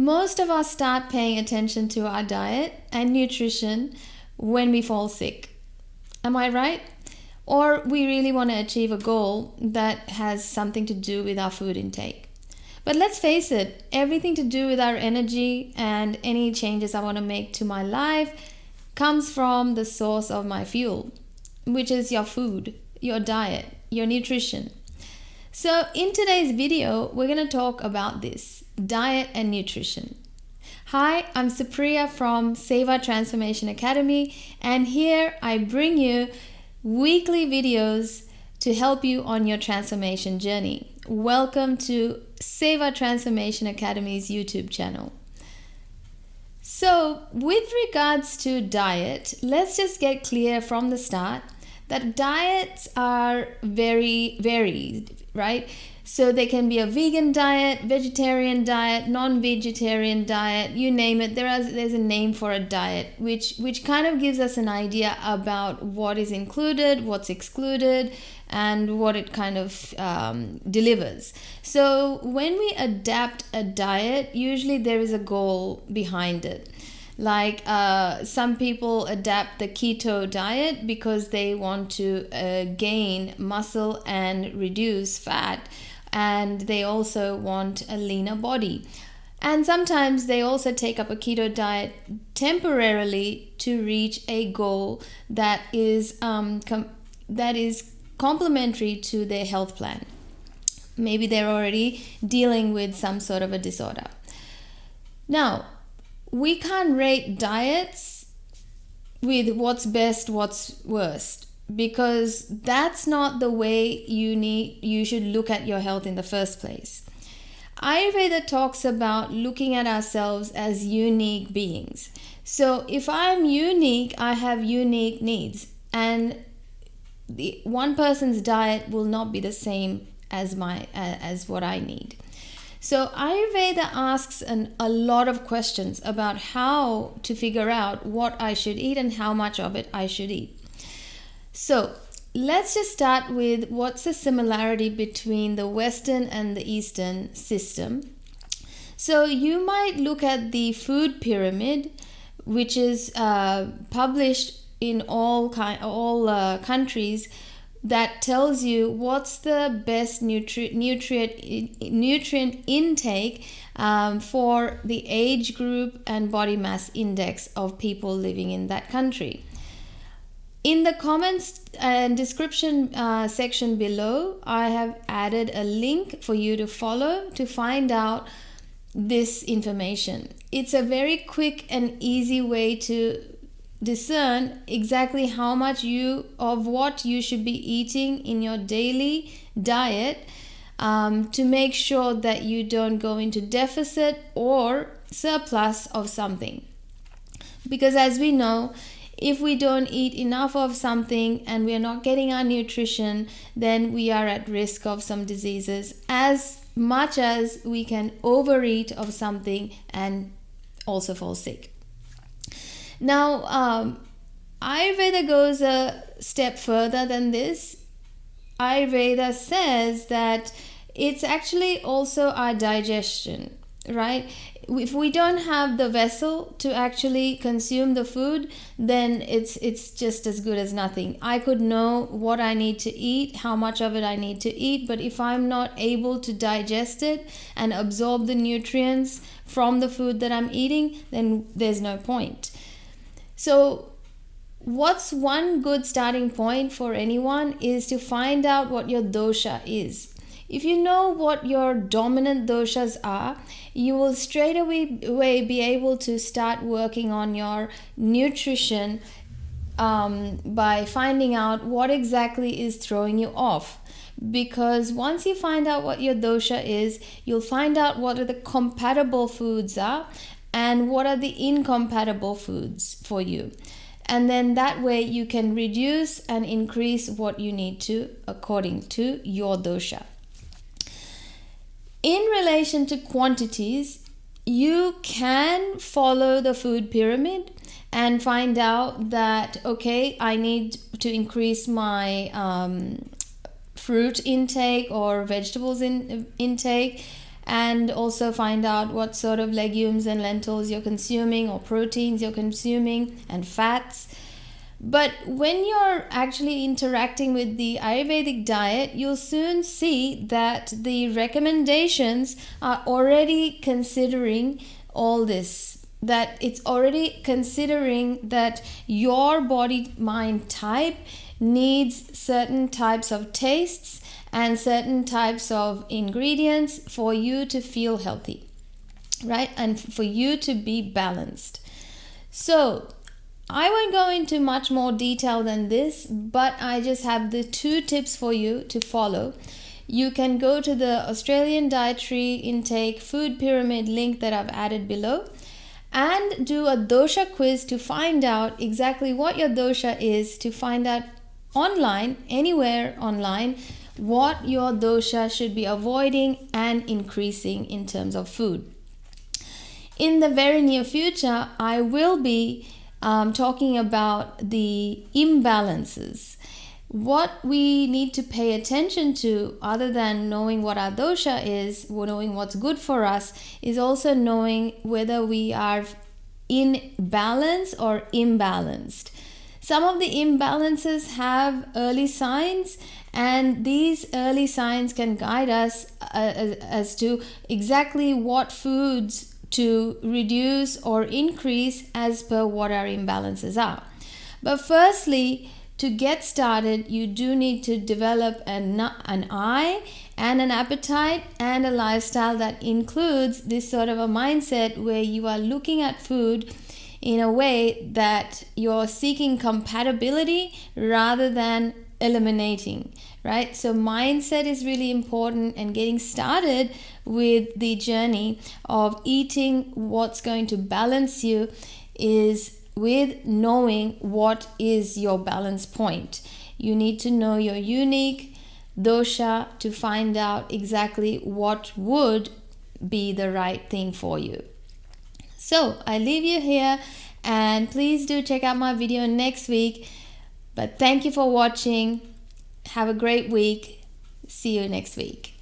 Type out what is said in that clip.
Most of us start paying attention to our diet and nutrition when we fall sick. Am I right? Or we really want to achieve a goal that has something to do with our food intake. But let's face it, everything to do with our energy and any changes I want to make to my life comes from the source of my fuel, which is your food, your diet, your nutrition. So in today's video, we're going to talk about this, diet and nutrition. Hi, I'm Supriya from Seva Transformation Academy, and here I bring you weekly videos to help you on your transformation journey. Welcome to Seva Transformation Academy's YouTube channel. So with regards to diet, let's just get clear from the start that diets are very varied, right? So they can be a vegan diet, vegetarian diet, non-vegetarian diet, you name it. There's a name for a diet, which kind of gives us an idea about what is included, what's excluded, and what it kind of delivers. So when we adapt a diet, usually there is a goal behind it. Like some people adapt the keto diet because they want to gain muscle and reduce fat, and they also want a leaner body. And sometimes they also take up a keto diet temporarily to reach a goal that is complementary to their health plan. Maybe they're already dealing with some sort of a disorder. Now, we can't rate diets with what's best, what's worst, because that's not the way you should look at your health in the first place. Ayurveda talks about looking at ourselves as unique beings. So if I'm unique, I have unique needs, and the one person's diet will not be the same as what I need. So Ayurveda asks a lot of questions about how to figure out what I should eat and how much of it I should eat. So let's just start with what's the similarity between the Western and the Eastern system. So you might look at the food pyramid, which is published in all countries, that tells you what's the best nutrient intake for the age group and body mass index of people living in that country. In the comments and description section below, I have added a link for you to follow to find out this information. It's a very quick and easy way to discern exactly how much of what you should be eating in your daily diet to make sure that you don't go into deficit or surplus of something. Because as we know, if we don't eat enough of something and we are not getting our nutrition, then we are at risk of some diseases as much as we can overeat of something and also fall sick. Now, Ayurveda goes a step further than this. Ayurveda says that it's actually also our digestion, right? If we don't have the vessel to actually consume the food, then it's just as good as nothing. I could know what I need to eat, how much of it I need to eat, but if I'm not able to digest it and absorb the nutrients from the food that I'm eating, then there's no point. So what's one good starting point for anyone is to find out what your dosha is. If you know what your dominant doshas are, you will straight away be able to start working on your nutrition by finding out what exactly is throwing you off. Because once you find out what your dosha is, you'll find out what are the compatible foods are and what are the incompatible foods for you. And then that way you can reduce and increase what you need to according to your dosha. In relation to quantities, you can follow the food pyramid and find out that, okay, I need to increase my fruit intake or vegetables intake, and also find out what sort of legumes and lentils you're consuming, or proteins you're consuming, and fats. But when you're actually interacting with the Ayurvedic diet, you'll soon see that the recommendations are already considering all this, that it's already considering that your body mind type needs certain types of tastes and certain types of ingredients for you to feel healthy, right? And for you to be balanced. So I won't go into much more detail than this, but I just have the 2 tips for you to follow. You can go to the Australian Dietary Intake Food Pyramid link that I've added below and do a dosha quiz to find out exactly what your dosha is, to find out online, anywhere online, what your dosha should be avoiding and increasing in terms of food. In the very near future, I will be talking about the imbalances. What we need to pay attention to, other than knowing what our dosha is, knowing what's good for us, is also knowing whether we are in balance or imbalanced. Some of the imbalances have early signs, and these early signs can guide us as to exactly what foods to reduce or increase as per what our imbalances are. But firstly, to get started, you do need to develop an eye and an appetite and a lifestyle that includes this sort of a mindset where you are looking at food in a way that you're seeking compatibility rather than eliminating, right? So mindset is really important, and getting started with the journey of eating what's going to balance you is with knowing what is your balance point. You need to know your unique dosha to find out exactly what would be the right thing for you. So I leave you here, and please do check out my video next week. But thank you for watching. Have a great week. See you next week.